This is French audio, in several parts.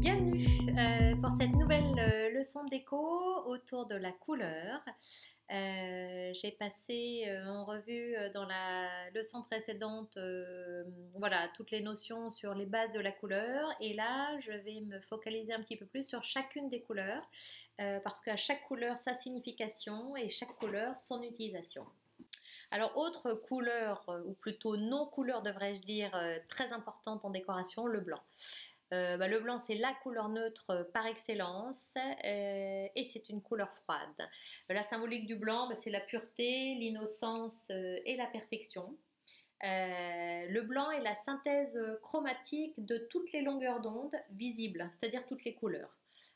Bienvenue pour cette nouvelle leçon de déco autour de la couleur. J'ai passé en revue dans la leçon précédente voilà, toutes les notions sur les bases de la couleur, et là je vais me focaliser un petit peu plus sur chacune des couleurs parce qu'à chaque couleur sa signification et chaque couleur son utilisation. Alors, autre couleur, ou plutôt non-couleur devrais-je dire, très importante en décoration, le blanc. Le blanc, c'est la couleur neutre par excellence et c'est une couleur froide. La symbolique du blanc, c'est la pureté, l'innocence et la perfection. Le blanc est la synthèse chromatique de toutes les longueurs d'onde visibles, c'est-à-dire toutes les couleurs.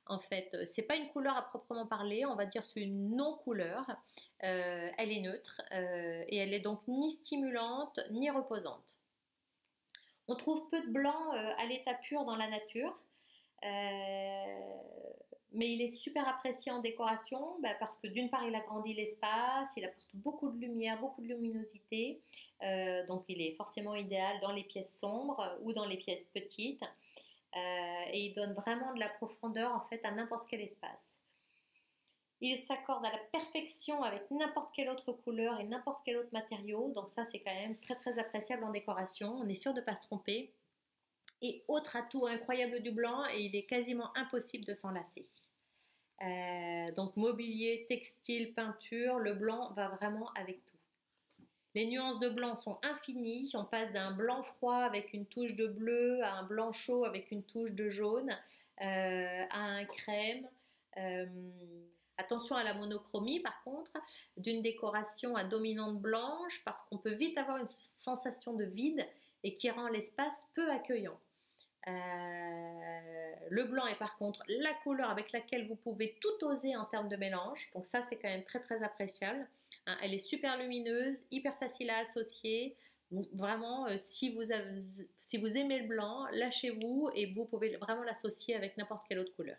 En fait, c'est pas une couleur à proprement parler, on va dire c'est une non-couleur. Elle est neutre et elle est donc ni stimulante ni reposante. On trouve peu de blanc à l'état pur dans la nature, mais il est super apprécié en décoration parce que d'une part il agrandit l'espace, il apporte beaucoup de lumière, beaucoup de luminosité, donc il est forcément idéal dans les pièces sombres ou dans les pièces petites, et il donne vraiment de la profondeur en fait à n'importe quel espace. Il s'accorde à la perfection avec n'importe quelle autre couleur et n'importe quel autre matériau, donc ça c'est quand même très très appréciable en décoration, on est sûr de ne pas se tromper. Et autre atout incroyable du blanc, et il est quasiment impossible de s'en lasser. Donc mobilier, textile, peinture, le blanc va vraiment avec tout. Les nuances de blanc sont infinies, on passe d'un blanc froid avec une touche de bleu à un blanc chaud avec une touche de jaune, à un crème. Attention à la monochromie par contre, d'une décoration à dominante blanche, parce qu'on peut vite avoir une sensation de vide et qui rend l'espace peu accueillant. Le blanc est par contre la couleur avec laquelle vous pouvez tout oser en termes de mélange, donc ça c'est quand même très très appréciable. Elle est super lumineuse, hyper facile à associer, donc vraiment si vous aimez le blanc, lâchez-vous et vous pouvez vraiment l'associer avec n'importe quelle autre couleur.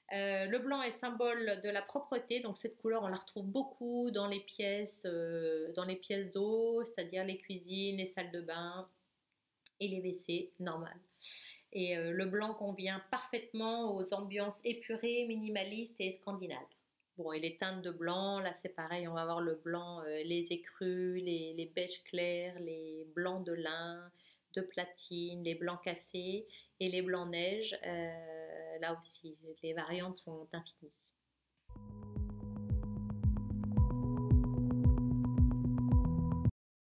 Le blanc est symbole de la propreté, donc cette couleur on la retrouve beaucoup dans les pièces d'eau, c'est-à-dire les cuisines, les salles de bain et les WC normales. Et le blanc convient parfaitement aux ambiances épurées, minimalistes et scandinaves. Bon, et les teintes de blanc, là c'est pareil, on va avoir le blanc, les écrus, les beiges clairs, les blancs de lin, de platine, les blancs cassés et les blancs neige. Là aussi, les variantes sont infinies.